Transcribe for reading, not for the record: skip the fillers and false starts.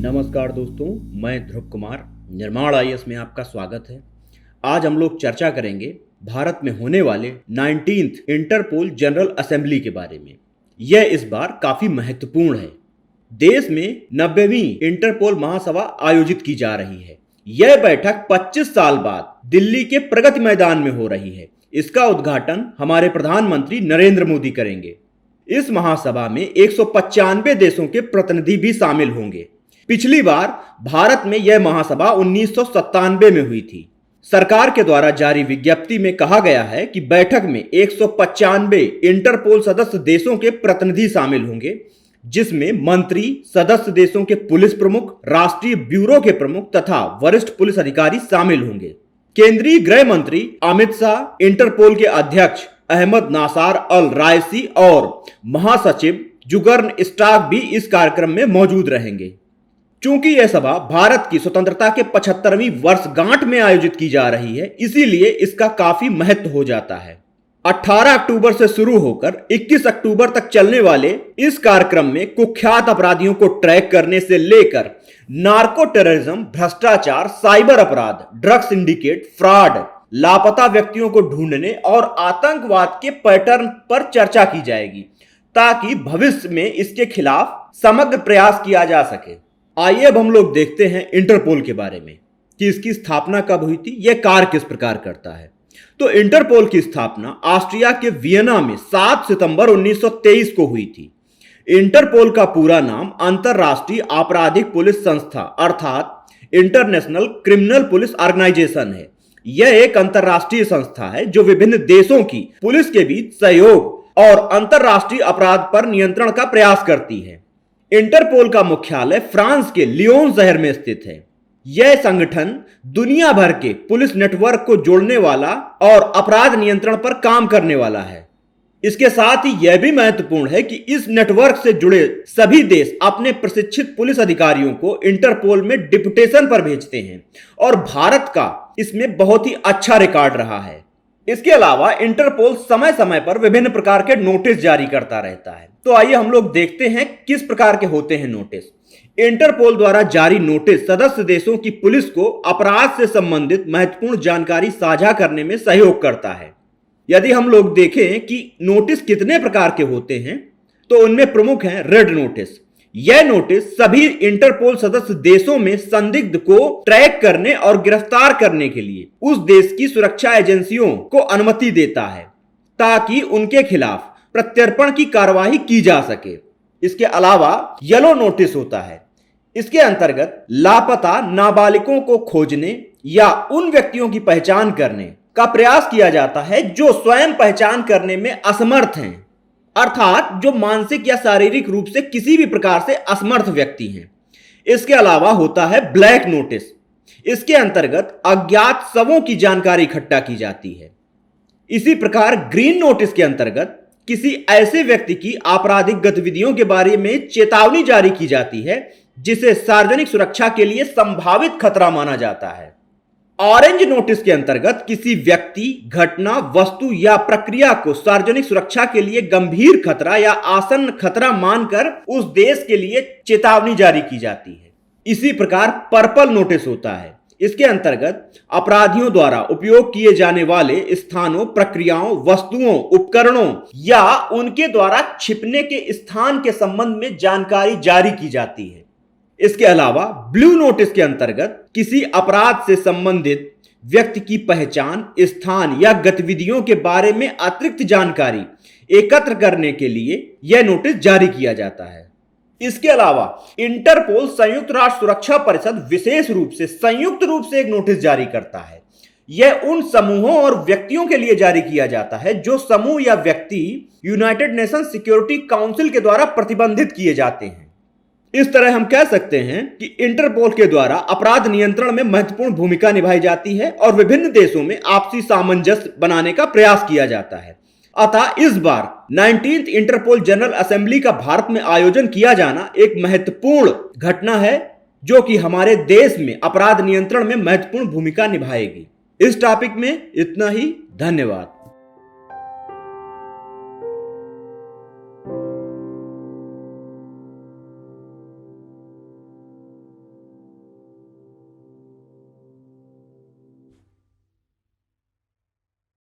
नमस्कार दोस्तों, मैं ध्रुव कुमार निर्माण आईएएस में आपका स्वागत है। आज हम लोग चर्चा करेंगे भारत में होने वाले 19th इंटरपोल जनरल असेंबली के बारे में। यह इस बार काफी महत्वपूर्ण है। देश में 90वीं इंटरपोल महासभा आयोजित की जा रही है। यह बैठक 25 साल बाद दिल्ली के प्रगति मैदान में हो रही है। इसका उद्घाटन हमारे प्रधानमंत्री नरेंद्र मोदी करेंगे। इस महासभा में 195 देशों के प्रतिनिधि भी शामिल होंगे। पिछली बार भारत में यह महासभा 1997 में हुई थी। सरकार के द्वारा जारी विज्ञप्ति में कहा गया है कि बैठक में 195 इंटरपोल सदस्य देशों के प्रतिनिधि शामिल होंगे, जिसमें मंत्री, सदस्य देशों के पुलिस प्रमुख, राष्ट्रीय ब्यूरो के प्रमुख तथा वरिष्ठ पुलिस अधिकारी शामिल होंगे। केंद्रीय गृह मंत्री अमित शाह, इंटरपोल के अध्यक्ष अहमद नासार अल रायसी और महासचिव जुगर्न स्टार्क भी इस कार्यक्रम में मौजूद रहेंगे। चूंकि यह सभा भारत की स्वतंत्रता के 75वीं वर्षगांठ में आयोजित की जा रही है, इसीलिए इसका काफी महत्व हो जाता है। 18 अक्टूबर से शुरू होकर 21 अक्टूबर तक चलने वाले इस कार्यक्रम में कुख्यात अपराधियों को ट्रैक करने से लेकर नार्को टेररिज्म, भ्रष्टाचार, साइबर अपराध, ड्रग सिंडिकेट, फ्रॉड, लापता व्यक्तियों को ढूंढने और आतंकवाद के पैटर्न पर चर्चा की जाएगी, ताकि भविष्य में इसके खिलाफ समग्र प्रयास किया जा सके। आइए अब हम लोग देखते हैं इंटरपोल के बारे में कि इसकी स्थापना कब हुई थी, यह कार्य किस प्रकार करता है। तो इंटरपोल की स्थापना ऑस्ट्रिया के वियना में 7 सितंबर 1923 को हुई थी। इंटरपोल का पूरा नाम अंतरराष्ट्रीय आपराधिक पुलिस संस्था अर्थात इंटरनेशनल क्रिमिनल पुलिस ऑर्गेनाइजेशन है। यह एक अंतरराष्ट्रीय संस्था है जो विभिन्न देशों की पुलिस के बीच सहयोग और अंतरराष्ट्रीय अपराध पर नियंत्रण का प्रयास करती है। इंटरपोल का मुख्यालय फ्रांस के लियोन शहर में स्थित है। यह संगठन दुनिया भर के पुलिस नेटवर्क को जोड़ने वाला और अपराध नियंत्रण पर काम करने वाला है। इसके साथ ही यह भी महत्वपूर्ण है कि इस नेटवर्क से जुड़े सभी देश अपने प्रशिक्षित पुलिस अधिकारियों को इंटरपोल में डिप्यूटेशन पर भेजते हैं और भारत का इसमें बहुत ही अच्छा रिकॉर्ड रहा है। इसके अलावा इंटरपोल समय समय पर विभिन्न प्रकार के नोटिस जारी करता रहता है। तो आइए हम लोग देखते हैं किस प्रकार के होते हैं नोटिस। इंटरपोल द्वारा जारी नोटिस सदस्य देशों की पुलिस को अपराध से संबंधित महत्वपूर्ण जानकारी साझा करने में सहयोग करता है। यदि हम लोग देखें कि नोटिस कितने प्रकार के होते हैं, तो उनमें प्रमुख हैं रेड नोटिस। यह नोटिस सभी इंटरपोल सदस्य देशों में संदिग्ध को ट्रैक करने और गिरफ्तार करने के लिए उस देश की सुरक्षा एजेंसियों को अनुमति देता है, ताकि उनके खिलाफ प्रत्यर्पण की कार्यवाही की जा सके। इसके अलावा येलो नोटिस होता है। इसके अंतर्गत लापता नाबालिगों को खोजने या उन व्यक्तियों की पहचान करने का प्रयास किया जाता है जो स्वयं पहचान करने में असमर्थ हैं, अर्थात जो मानसिक या शारीरिक रूप से किसी भी प्रकार से असमर्थ व्यक्ति हैं। इसके अलावा होता है ब्लैक नोटिस। इसके अंतर्गत अज्ञात शवों की जानकारी इकट्ठा की जाती है। इसी प्रकार ग्रीन नोटिस के अंतर्गत किसी ऐसे व्यक्ति की आपराधिक गतिविधियों के बारे में चेतावनी जारी की जाती है जिसे सार्वजनिक सुरक्षा के लिए संभावित खतरा माना जाता है। ऑरेंज नोटिस के अंतर्गत किसी व्यक्ति, घटना, वस्तु या प्रक्रिया को सार्वजनिक सुरक्षा के लिए गंभीर खतरा या आसन्न खतरा मानकर उस देश के लिए चेतावनी जारी की जाती है। इसी प्रकार पर्पल नोटिस होता है। इसके अंतर्गत अपराधियों द्वारा उपयोग किए जाने वाले स्थानों, प्रक्रियाओं, वस्तुओं, उपकरणों या उनके द्वारा छिपने के स्थान के संबंध में जानकारी जारी की जाती है। इसके अलावा ब्लू नोटिस के अंतर्गत किसी अपराध से संबंधित व्यक्ति की पहचान, स्थान या गतिविधियों के बारे में अतिरिक्त जानकारी एकत्र करने के लिए यह नोटिस जारी किया जाता है। इसके अलावा इंटरपोल संयुक्त राष्ट्र सुरक्षा परिषद विशेष रूप से संयुक्त रूप से एक नोटिस जारी करता है। यह उन समूहों और व्यक्तियों के लिए जारी किया जाता है जो समूह या व्यक्ति यूनाइटेड नेशन सिक्योरिटी काउंसिल के द्वारा प्रतिबंधित किए जाते हैं। इस तरह हम कह सकते हैं कि इंटरपोल के द्वारा अपराध नियंत्रण में महत्वपूर्ण भूमिका निभाई जाती है और विभिन्न देशों में आपसी सामंजस्य बनाने का प्रयास किया जाता है। अतः इस बार 19th इंटरपोल जनरल असेंबली का भारत में आयोजन किया जाना एक महत्वपूर्ण घटना है, जो कि हमारे देश में अपराध नियंत्रण में महत्वपूर्ण भूमिका निभाएगी। इस टॉपिक में इतना ही। धन्यवाद।